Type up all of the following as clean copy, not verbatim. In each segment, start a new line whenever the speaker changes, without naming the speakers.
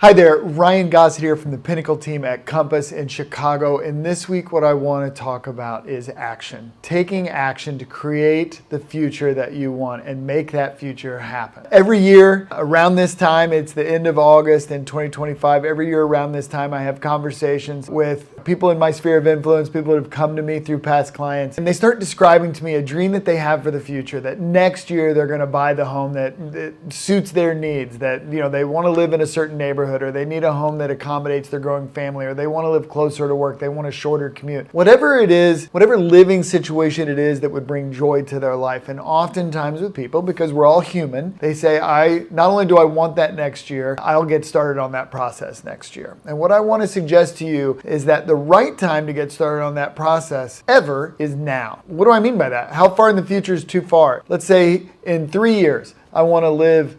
Hi there, Ryan Gossett here from the Pinnacle Team at Compass in Chicago. And this week what I want to talk about is action. Taking action to create the future that you want and make that future happen. Every year around this time, it's the end of August in 2025, every year around this time I have conversations with people in my sphere of influence, people that have come to me through past clients, and they start describing to me a dream that they have for the future, that next year they're going to buy the home that suits their needs, that they want to live in a certain neighborhood, or they need a home that accommodates their growing family, or they want to live closer to work, they want a shorter commute. Whatever it is, whatever living situation it is that would bring joy to their life. And oftentimes with people, because we're all human, they say, not only do I want that next year, I'll get started on that process next year. And what I want to suggest to you is that the right time to get started on that process ever is now. What do I mean by that? How far in the future is too far? Let's say in 3 years, I want to live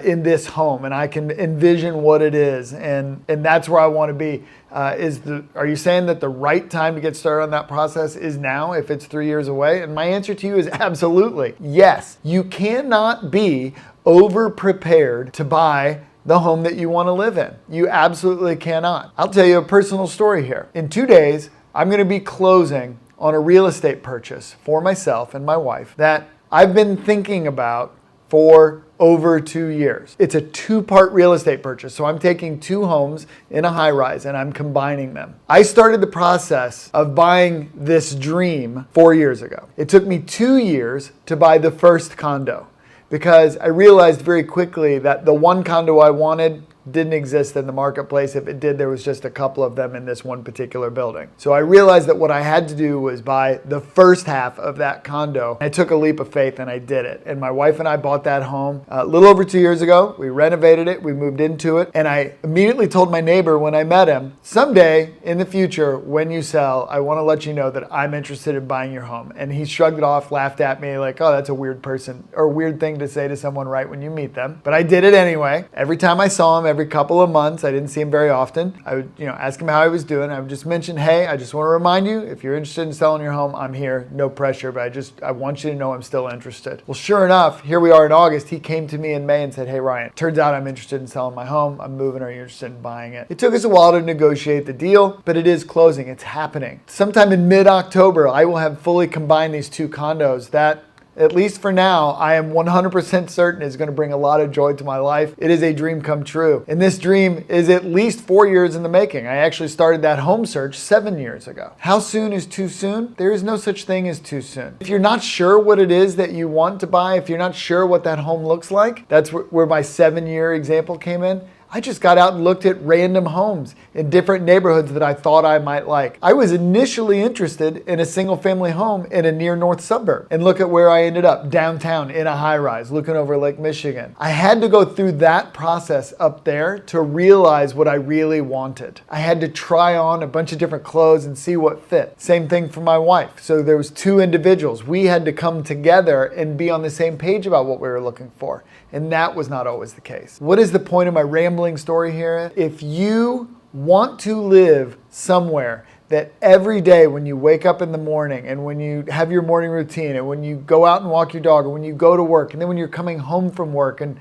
in this home and I can envision what it is and that's where I want to be. Are you saying that the right time to get started on that process is now if it's 3 years away? And my answer to you is absolutely. Yes, you cannot be over prepared to buy the home that you want to live in. You absolutely cannot. I'll tell you a personal story here. In 2 days, I'm going to be closing on a real estate purchase for myself and my wife that I've been thinking about for over 2 years. It's a two-part real estate purchase. So I'm taking two homes in a high-rise and I'm combining them. I started the process of buying this dream 4 years ago. It took me 2 years to buy the first condo because I realized very quickly that the one condo I wanted didn't exist in the marketplace. If it did, there was just a couple of them in this one particular building. So I realized that what I had to do was buy the first half of that condo. I took a leap of faith and I did it. And my wife and I bought that home a little over 2 years ago. We renovated it, we moved into it, and I immediately told my neighbor when I met him, someday in the future, when you sell, I want to let you know that I'm interested in buying your home. And he shrugged it off, laughed at me like, oh, that's a weird person or weird thing to say to someone right when you meet them. But I did it anyway. Every time I saw him, every couple of months, I didn't see him very often, I would ask him how he was doing. I would just mention, hey, I just want to remind you, if you're interested in selling your home, I'm here, no pressure, but I want you to know I'm still interested. Well, sure enough, here we are in August. He came to me in May and said, hey, Ryan, turns out I'm interested in selling my home. I'm moving. Are you interested in buying it? It took us a while to negotiate the deal, but it is closing. It's happening. Sometime in mid-October, I will have fully combined these two condos that, at least for now, I am 100% certain is going to bring a lot of joy to my life. It is a dream come true. And this dream is at least 4 years in the making. I actually started that home search 7 years ago. How soon is too soon? There is no such thing as too soon. If you're not sure what it is that you want to buy, if you're not sure what that home looks like, that's where my 7-year example came in. I just got out and looked at random homes in different neighborhoods that I thought I might like. I was initially interested in a single family home in a near north suburb. And look at where I ended up, downtown in a high rise, looking over Lake Michigan. I had to go through that process up there to realize what I really wanted. I had to try on a bunch of different clothes and see what fit. Same thing for my wife. So there was two individuals. We had to come together and be on the same page about what we were looking for. And that was not always the case. What is the point of my rambling story here? If you want to live somewhere that every day when you wake up in the morning and when you have your morning routine and when you go out and walk your dog and when you go to work and then when you're coming home from work and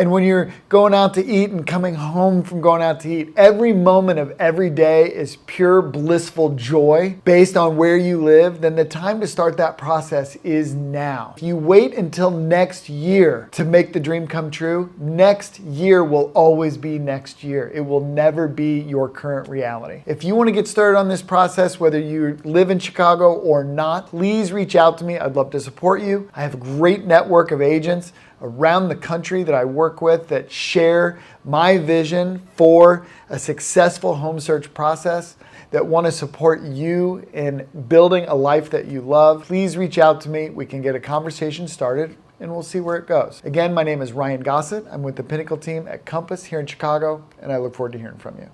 when you're going out to eat and coming home from going out to eat, every moment of every day is pure blissful joy based on where you live, then the time to start that process is now. If you wait until next year to make the dream come true, next year will always be next year. It will never be your current reality. If you want to get started on this process, whether you live in Chicago or not, please reach out to me. I'd love to support you. I have a great network of agents around the country that I work with that share my vision for a successful home search process, that want to support you in building a life that you love. Please reach out to me. We can get a conversation started and we'll see where it goes. Again, my name is Ryan Gossett. I'm with the Pinnacle Team at Compass here in Chicago, and I look forward to hearing from you.